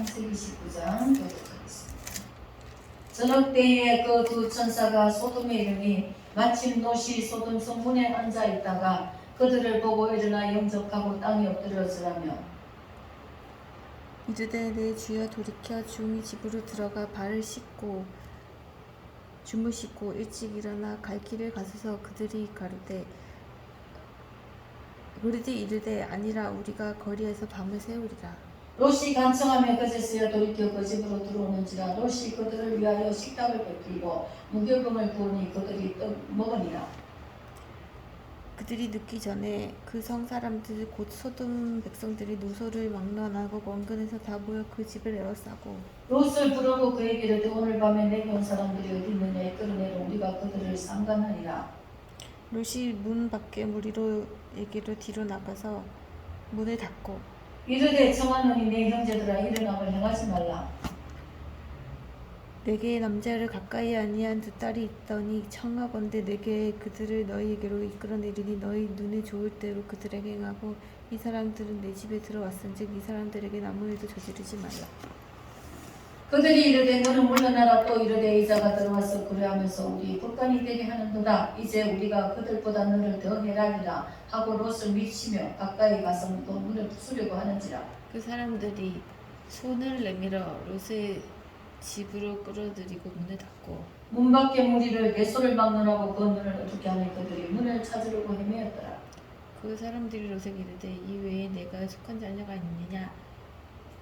창세기 19장 보도록 하겠습니다. 저녁 때에 그 두 천사가 소돔에 이르니 마침 롯이 소돔 성문에 앉아 있다가 그들을 보고 일어나 영접하고 땅에 엎드려서라며 이르되 내 주여 돌이켜 주의 집으로 들어가 발을 씻고 주무시고 일찍 일어나 갈 길을 가소서. 그들이 이르되 아니라 우리가 거리에서 밤을 새우리라. 롯이 간청하며 그제서야 돌이켜 그 집으로 들어오는지라 롯이 그들을 위하여 식탁을 베풀고 무교금을 부으니 그들이 떡 먹으니라. 그들이 눕기 전에 그 성 사람들 곧 소돔 백성들이 노소를 막론하고 원근에서 다 모여 그 집을 에워싸고 롯을 부르고 그에게 이르되 오늘 밤에 내게 온 사람들이 어디 있느냐 이끌어내려 우리가 그들을 상관하니라. 롯이 문 밖에 무리로 에게로 뒤로 나가서 문을 닫고 이르되 청하노니 내 형제들아 일어남을 행하지 말라. 내게 남자를 가까이 아니한 두 딸이 있더니 청하건대 내게 그들을 너희에게로 이끌어내리니 너희 눈에 좋을 대로 그들에게 행하고 이 사람들은 내 집에 들어왔은즉 이 사람들에게 아무 일도 저지르지 말라. 그들이 이르되 너는 물러나라. 또 이르되 이자가 들어와서 그래하면서 우리 북한이 되게 하는도다. 이제 우리가 그들보다 너를 더 해라리라 하고 롯을 미치며 가까이 가서 또 문을 부수려고 하는지라. 그 사람들이 손을 내밀어 롯의 집으로 끌어들이고 문을 닫고 문 밖에 무리를 대소를 막론하고 그 문을 어떻게 하니 그들이 문을 찾으려고 헤매었더라. 그 사람들이 롯에게 이르되 이 외에 내가 속한 자녀가 있느냐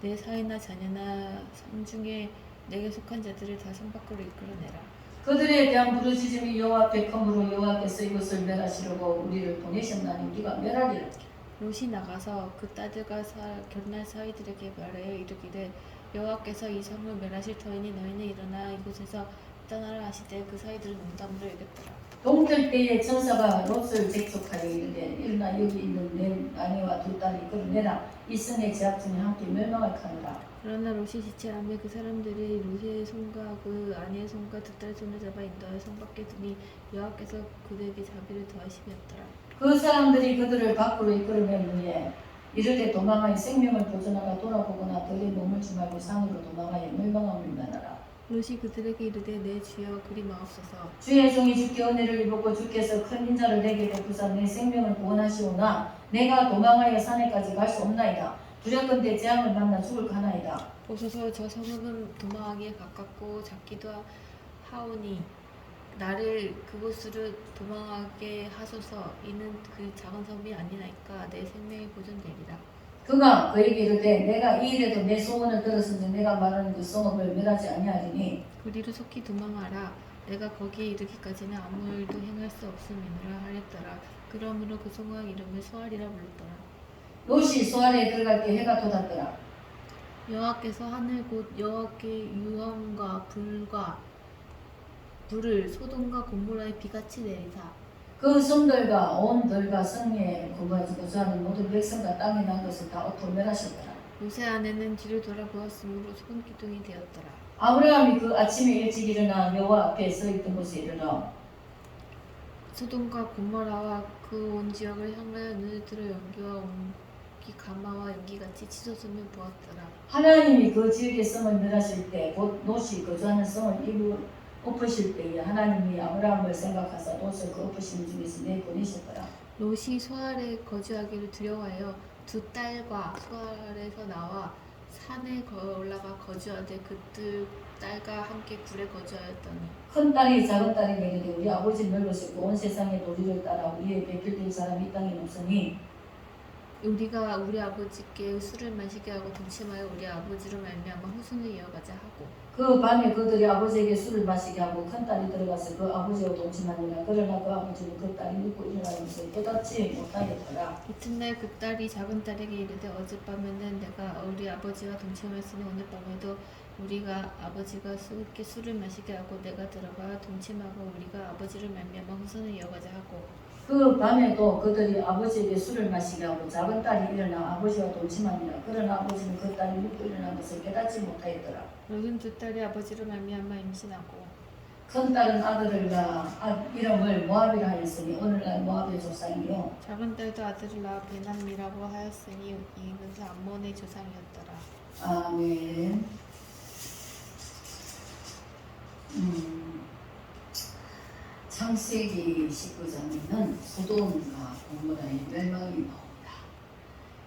내 사이나 자녀나 성 중에 내게 속한 자들을 다 성 밖으로 이끌어내라. 그들에 대한 부르짖음이 여호와 앞에 크므로 여호와께서 이것을 멸하시려고 우리를 보내셨나니 네가 멸하리라. 롯이 나가서 그 딸들과 결혼할 사위들에게 말하여 이르기를 여호와께서 이 성을 멸하실 터이니 너희는 일어나 이곳에서 떠나라 하시되 그 사위들은 농담으로 여겼더라. 동틀 때에 천사가 롯을 재촉하여 이르되 일어나 여기 있는 내 아내와 두 딸이 끌어내라. 이 성의 제약중에 함께 멸망할 카니라. 그러나 롯이 지체하며 그 사람들이 롯의 손과 그 아내의 손과 두 딸 손을 잡아 인도하여 성 밖에 두니 여호와께서 그들에게 자비를 더하심이었더라. 그 사람들이 그들을 밖으로 이끌어낸 후에 이르되 도망하여 생명을 보존하라. 돌아보거나 들에 머물지 말고 산으로 도망하여 멸망함을 면하라. 롯이 그들에게 이르되 내 주여 그리 마옵소서. 주의 종이 주께 은혜를 입었고 주께서 큰 인자를 내게 베푸사 내 생명을 구원하시오나 내가 도망하여 산에까지 갈 수 없나이다. 두렵건대 재앙을 만나 죽을 가나이다. 보소서 저 성읍은 도망하기에 가깝고 작기도 하오니 나를 그곳으로 도망하게 하소서. 이는 그 작은 섬이 아니나이까 내 생명이 보존되리라. 그가 그에게 이르되 내가 이 일에도 내 소원을 들었은지 내가 말하는 그 성읍을 멸하지 아니하리니 그리로 속히 도망하라. 내가 거기에 이르기까지는 아무 일도 행할 수 없음이니라 하였더라. 그러므로 그 성읍 이름을 소알이라 불렀더라. 롯이 소알에 들어갈 때 해가 돋았더라. 여호와께서 하늘 곧 여호와께 유황과 불을 소돔과 고모라에 비같이 내리사 그 성들과 온 들과 성에 거주하는 모든 백성과 땅에 난 것을 다 엎어 멸하셨더라. 롯의 아내는 뒤를 돌아보았으므로 소금 기둥이 되었더라. 아브라함이 그 아침에 일찍 일어나 여호와 앞에 서 있던 곳에 이르러 소돔과 고모라와 그 온 지역을 향하여 눈을 들어 연기와 온기 가마와 연기같이 치솟음을 보았더라. 하나님이 그 지역의 성을 멸하실 때 곧 롯이 거주하는 성을 엎으실 때에 하나님이 아브라함을 생각하사 롯을 그 엎으시는 중에서 내보내셨더라. 롯이 소알에 거주하기를 두려워하여 두 딸과 소알에서 나와 산에 올라가 거주하되 그 딸과 함께 굴에 거주하였더니 큰 딸이 작은 딸에게 이르되 우리 아버지 늙으시고 온 세상의 도리를 따라 우리의 배필될 사람이 이 땅에 없으니 우리가 우리 아버지께 술을 마시게 하고 동침하여 우리 아버지로 말미암아 후손을 이어가자 하고 그 밤에 그들이 아버지에게 술을 마시게 하고 큰 딸이 들어가서 그 아버지와 동침하니라. 그러나 그 아버지는 그 딸이 눕고 일어나면서 깨닫지 못하였더라. 이튿날 그 딸이 작은 딸에게 이르되 어젯밤에는 내가 우리 아버지와 동침하였으니 오늘 밤에도 우리가 아버지가 함께 술을 마시게 하고 내가 들어가 동침하고 우리가 아버지를 말미암아 후손을 이어가자 하고 그 밤에도 그들이 아버지에게 술을 마시게 하고 작은 딸이 일어나 아버지와 동침하니라. 그러나 아버지는 그 딸이 눕고 일어난 것을 깨닫지 못하였더라. 롯은 두 딸이 아버지로 말미암아 임신하고 큰 다른 아들을 낳아 이름을 모압이라 하였으니 오늘날 모압의 조상이요 작은 딸도 아들을 낳아 베남이라고 하였으니 이것은 암몬의 조상이었더라. 아멘. 창세기 19장에는 소돔과 고모라의 멸망이 나옵니다.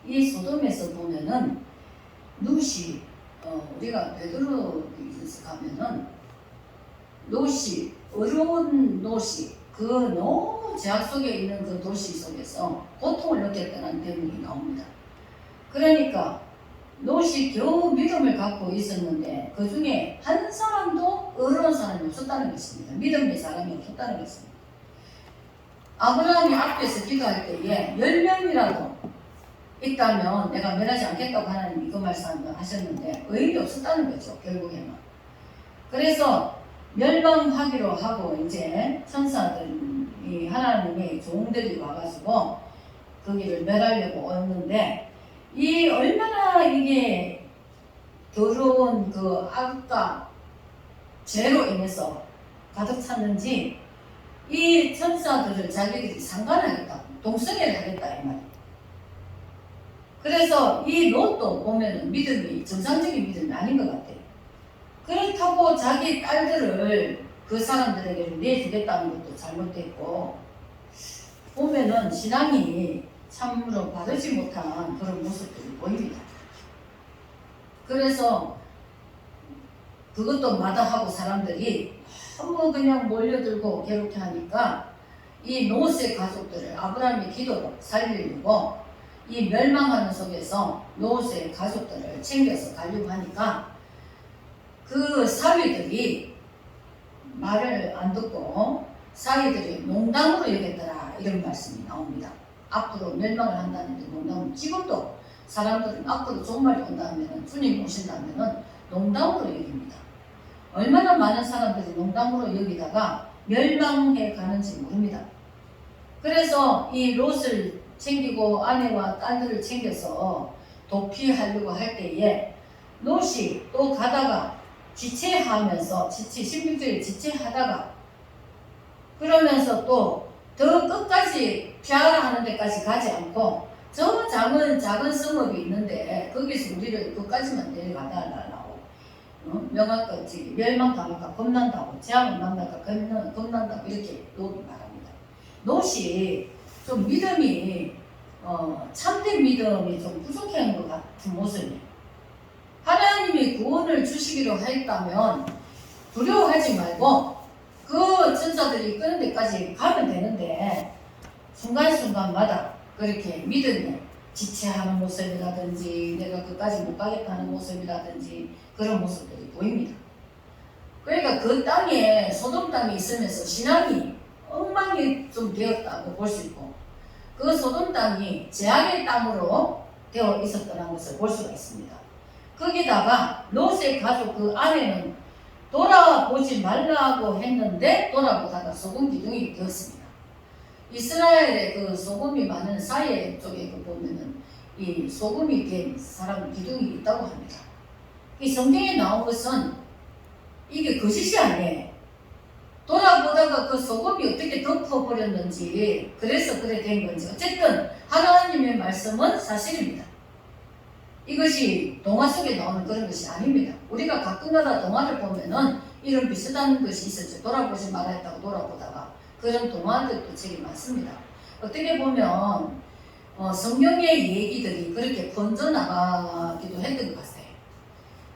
이 소돔에서 보면은 룻이 우리가 베드로에서 가면은 롯이 어려운 롯이 그 너무 제약 속에 있는 그 도시 속에서 고통을 느꼈다는 대목이 나옵니다. 그러니까 롯이 겨우 믿음을 갖고 있었는데 그 중에 한 사람도 어려운 사람이 없었다는 것입니다. 믿음의 사람이 없었다는 것입니다. 아브라함이 앞에서 기도할 때에 10명이라도 있다면 내가 멸하지 않겠다고 하나님이 그 말씀을 하셨는데 의인이 없었다는 거죠. 결국에는. 그래서 멸망하기로 하고 이제 천사들이 하나님의 종들이 와가지고 거기를 멸하려고 왔는데 이 얼마나 이게 더러운 그 악과 죄로 인해서 가득 찼는지 이 천사들을 자기들이 상관하겠다, 동성애를 하겠다 이 말이에요. 그래서 이 롯도 보면은 믿음이 정상적인 믿음이 아닌 것 같아요. 그렇다고 자기 딸들을 그 사람들에게 내주겠다는 것도 잘못됐고 보면은 신앙이 참으로 바르지 못한 그런 모습들이 보입니다. 그래서 그것도 마다하고 사람들이 너무 그냥 몰려들고 괴롭게 하니까 이 롯의 가족들을 아브라함의 기도로 살리려고 이 멸망하는 속에서 롯의 가족들을 챙겨서 가려고 하니까 그 사위들이 말을 안 듣고 사위들이 농담으로 여겼더라 이런 말씀이 나옵니다. 앞으로 멸망을 한다는데 농담은 지금도 사람들은 앞으로 종말이 온다면 주님 오신다면 농담으로 여깁니다. 얼마나 많은 사람들이 농담으로 여기다가 멸망해 가는지 모릅니다. 그래서 이 롯을 챙기고 아내와 딸들을 챙겨서 도피하려고 할 때에 롯이 또 가다가 지체하면서 16절에 지체하다가 그러면서 또 더 끝까지 피하라 하는 데까지 가지 않고 저 작은 성읍이 있는데 거기서 우리를 끝까지만 내려가다 달라고 명확하게 멸망당할까 겁난다고 재앙을 만날까 겁난다고 이렇게 롯이 말합니다. 롯이 좀 믿음이 참된 믿음이 좀 부족한 것 같은 모습이에요. 하나님이 구원을 주시기로 했다면 두려워하지 말고 그 천사들이 끄는 데까지 가면 되는데 순간순간마다 그렇게 믿음에 지체하는 모습이라든지 내가 끝까지 못 가겠다는 모습이라든지 그런 모습들이 보입니다. 그러니까 그 땅에 소돔 땅에 있으면서 신앙이 엉망이 좀 되었다고 볼 수 있고 그 소돔 땅이 재앙의 땅으로 되어 있었다는 것을 볼 수가 있습니다. 거기다가 롯의 가족 그 아내는 돌아보지 말라고 했는데 돌아보다가 소금 기둥이 되었습니다. 이스라엘의 그 소금이 많은 사해 쪽에 보면은 이 소금이 된 사람 기둥이 있다고 합니다. 이 성경에 나온 것은 이게 거짓이 아니에요. 돌아보다가 그 소금이 어떻게 덮어버렸는지 그래서 그래 된 건지 어쨌든 하나님의 말씀은 사실입니다. 이것이 동화 속에 나오는 그런 것이 아닙니다. 우리가 가끔가다 동화를 보면은 이런 비슷한 것이 있었죠. 돌아보지 말아 했다고 돌아보다가 그런 동화들도 되게 많습니다. 어떻게 보면 성경의 얘기들이 그렇게 번져나가기도 했던 것 같아요.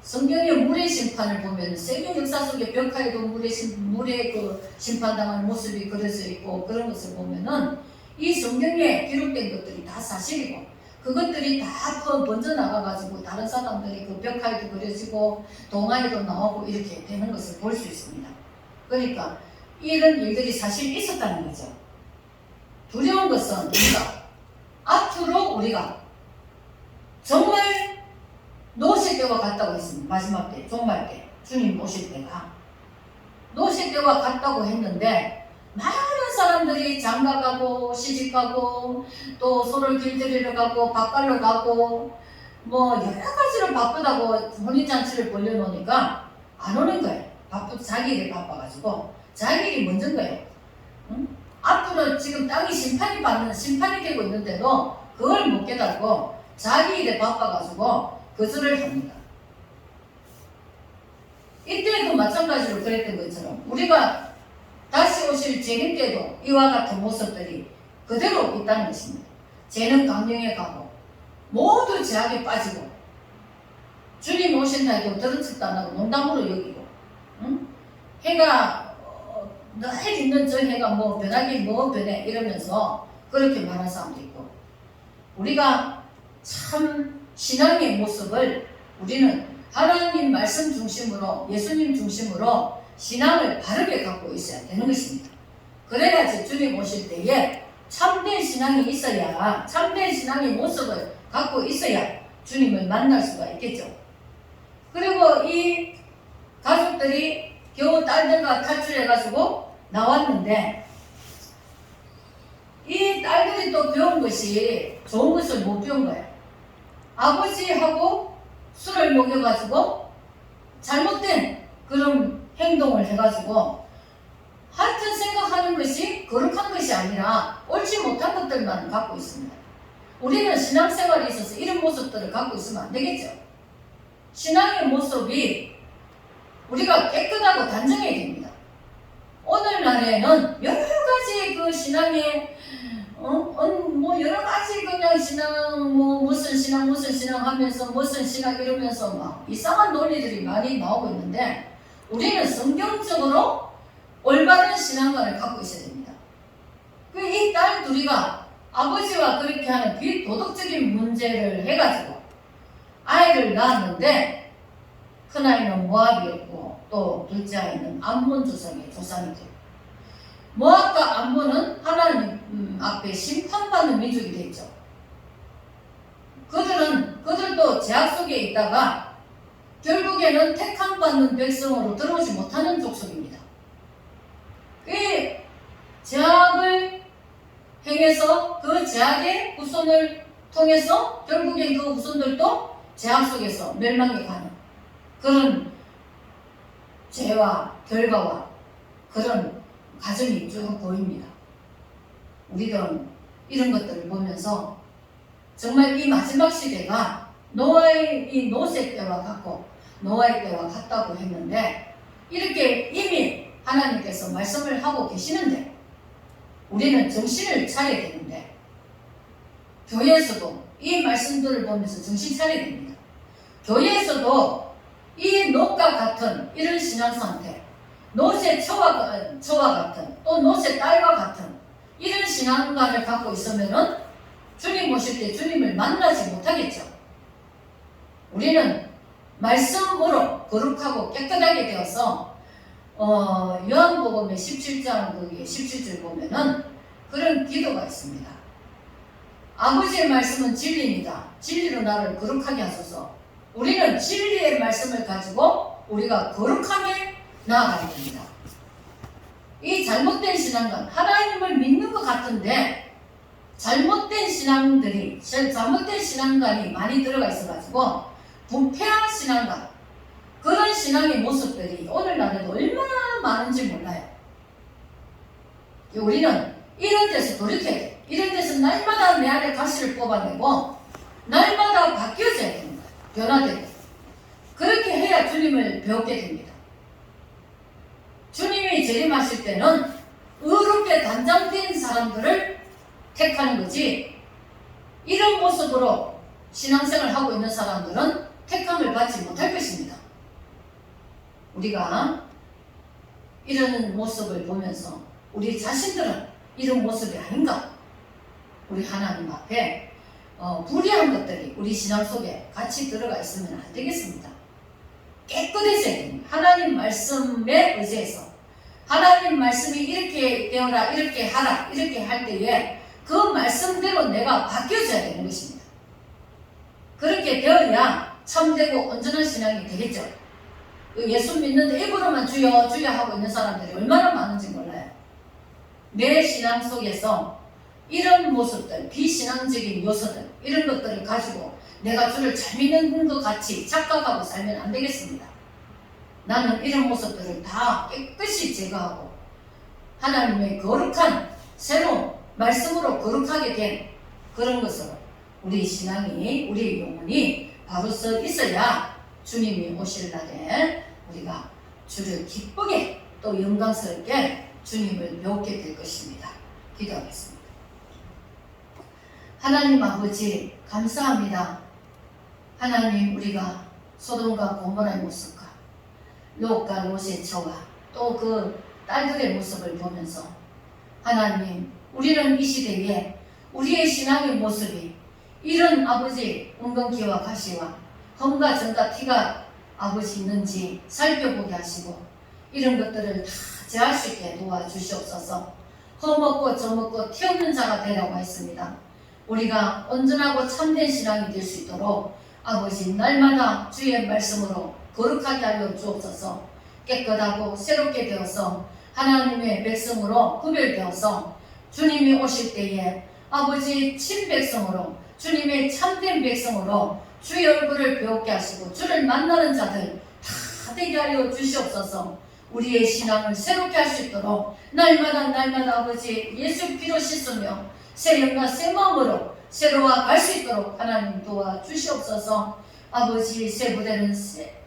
성경의 물의 심판을 보면 세계 역사 속에 벽화에도 물의 그 심판당하는 모습이 그려져 있고 그런 것을 보면은 이 성경에 기록된 것들이 다 사실이고 그것들이 다 번져나가가지고 다른 사람들이 그 벽화에도 그려지고 동화에도 나오고 이렇게 되는 것을 볼 수 있습니다. 그러니까 이런 일들이 사실 있었다는 거죠. 두려운 것은 우리가 앞으로 우리가 정말 노실 때와 같다고 했습니다. 마지막 때, 종말 때, 주님 오실 때가 노실 때와 같다고 했는데 많은 사람들이 장가가고 시집가고 또 소를 길들이러 가고 밭갈러 가고 뭐 여러 가지로 바쁘다고 혼인잔치를 벌려놓으니까 안 오는 거예요. 자기 일에 바빠가지고 자기 일이 먼저인 거예요. 응? 앞으로 지금 땅이 심판이 되고 있는데도 그걸 못 깨닫고 자기 일에 바빠가지고 거절을 합니다. 이때도 마찬가지로 그랬던 것처럼 우리가 다시 오실 재림 때도 이와 같은 모습들이 그대로 있다는 것입니다. 죄는 강령에 가고 모두 죄악에 빠지고 주님 오신다 해도 들은 척도 안 하고 농담으로 여기고, 응? 해가 늘 있는 저 해가 뭐 변하긴 뭐 변해 이러면서 그렇게 말하는 사람도 있고, 우리가 참 신앙의 모습을 우리는 하나님 말씀 중심으로 예수님 중심으로 신앙을 바르게 갖고 있어야 되는 것입니다. 그래야지 주님 오실 때에 참된 신앙이 있어야, 참된 신앙의 모습을 갖고 있어야 주님을 만날 수가 있겠죠. 그리고 이 가족들이 겨우 딸들과 탈출해가지고 나왔는데, 이 딸들이 또 배운 것이 좋은 것을 못 배운 거예요. 아버지하고 술을 먹여가지고 잘못된 그런 행동을 해가지고 하여튼 생각하는 것이 거룩한 것이 아니라 옳지 못한 것들만 갖고 있습니다. 우리는 신앙생활에 있어서 이런 모습들을 갖고 있으면 안 되겠죠. 신앙의 모습이 우리가 깨끗하고 단정해야 됩니다. 오늘날에는 여러 가지 그 신앙의 뭐 여러 가지 그냥 신앙 뭐 무슨 신앙 하면서 무슨 신앙 이러면서 막 이상한 논리들이 많이 나오고 있는데, 우리는 성경적으로 올바른 신앙관을 갖고 있어야 됩니다. 이 딸 둘이가 아버지와 그렇게 하는 비도덕적인 문제를 해가지고 아이를 낳았는데, 큰아이는 모압이었고 또 둘째 아이는 암몬 조상의 조상이 되고, 모압과 암몬은 하나님 앞에 심판받는 민족이 됐죠. 그들도 제약 속에 있다가 결국에는 택함받는 백성으로 들어오지 못하는 족속입니다. 그 제약을 행해서 그 제약의 후손을 통해서 결국엔 그 후손들도 제약 속에서 멸망에 가는 그런 죄와 결과와 그런 가정이 쭉 보입니다. 우리들은 이런 것들을 보면서 정말 이 마지막 시대가 노아의 이 노세 때와 같고 노아의 때와 같다고 했는데, 이렇게 이미 하나님께서 말씀을 하고 계시는데 우리는 정신을 차려야 되는데, 교회에서도 이 말씀들을 보면서 정신 차려야 됩니다. 교회에서도 이 노과 같은 이런 신앙 상태, 노세 처와 같은 또 노세 딸과 같은 이런 신앙관을 갖고 있으면은 주님 오실 때 주님을 만나지 못하겠죠. 우리는 말씀으로 거룩하고 깨끗하게 되어서 요한복음의 17장 거기 17절 보면은 그런 기도가 있습니다. 아버지의 말씀은 진리입니다. 진리로 나를 거룩하게 하소서. 우리는 진리의 말씀을 가지고 우리가 거룩하게 나아가야 됩니다. 이 잘못된 신앙관, 하나님을 믿는 것 같은데 잘못된 신앙관이 많이 들어가 있어가지고 부패한 신앙관, 그런 신앙의 모습들이 오늘날에도 얼마나 많은지 몰라요. 우리는 이런 데서 돌이켜야 돼. 이런 데서 날마다 내 안에 가시를 뽑아내고 날마다 바뀌어져야 됩니다. 변화되고. 그렇게 해야 주님을 배우게 됩니다. 주님이 재림하실 때는 의롭게 단장된 사람들을 택하는 거지, 이런 모습으로 신앙생활을 하고 있는 사람들은 택함을 받지 못할 것입니다. 우리가 이런 모습을 보면서 우리 자신들은 이런 모습이 아닌가, 우리 하나님 앞에 불의한 것들이 우리 신앙 속에 같이 들어가 있으면 안 되겠습니다. 깨끗해져야 됩니다. 하나님 말씀에 의지해서 하나님 말씀이 이렇게 되어라, 이렇게 하라, 이렇게 할 때에 그 말씀대로 내가 바뀌어져야 되는 것입니다. 그렇게 되어야 참되고 온전한 신앙이 되겠죠. 예수 믿는데 입으로만 주여 주여 하고 있는 사람들이 얼마나 많은지 몰라요. 내 신앙 속에서 이런 모습들, 비신앙적인 요소들, 이런 것들을 가지고 내가 주를 잘 믿는 것 같이 착각하고 살면 안 되겠습니다. 나는 이런 모습들을 다 깨끗이 제거하고 하나님의 거룩한 새로운 말씀으로 거룩하게 된 그런 것으로 우리 신앙이, 우리 영혼이 바로 서 있어야 주님이 오실 날에 우리가 주를 기쁘게 또 영광스럽게 주님을 배우게 될 것입니다. 기도하겠습니다. 하나님 아버지 감사합니다. 하나님, 우리가 소돔과 고모라의 모습과 롯과 롯의 처와 또 그 딸들의 모습을 보면서 하나님, 우리는 이 시대에 우리의 신앙의 모습이 이런 아버지 은근기와 가시와 험과 정과 티가 아버지 있는지 살펴보게 하시고 이런 것들을 다 제할 수 있게 도와주시옵소서. 허먹고 저먹고 티 없는 자가 되라고 했습니다. 우리가 온전하고 참된 신앙이 될 수 있도록 아버지 날마다 주의 말씀으로 거룩하게 하여 주옵소서. 깨끗하고 새롭게 되어서 하나님의 백성으로 구별되어서 주님이 오실 때에 아버지 친백성으로 주님의 참된 백성으로 주의 얼굴을 배우게 하시고 주를 만나는 자들 다 되게 하여 주시옵소서. 우리의 신앙을 새롭게 할 수 있도록 날마다 아버지 예수 피로 씻으며 새 영과 새 마음으로 새로와 갈 수 있도록 하나님 도와주시옵소서. 아버지 새 부대는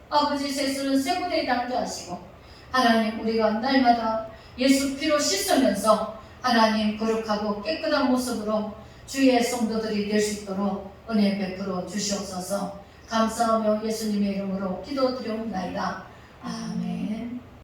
아버지 세수는 새 부대에 담게 하시고 하나님, 우리가 날마다 예수 피로 씻으면서 하나님 거룩하고 깨끗한 모습으로 주의 성도들이 될 수 있도록 은혜 베풀어 주시옵소서. 감사하며 예수님의 이름으로 기도드리옵나이다. 아멘.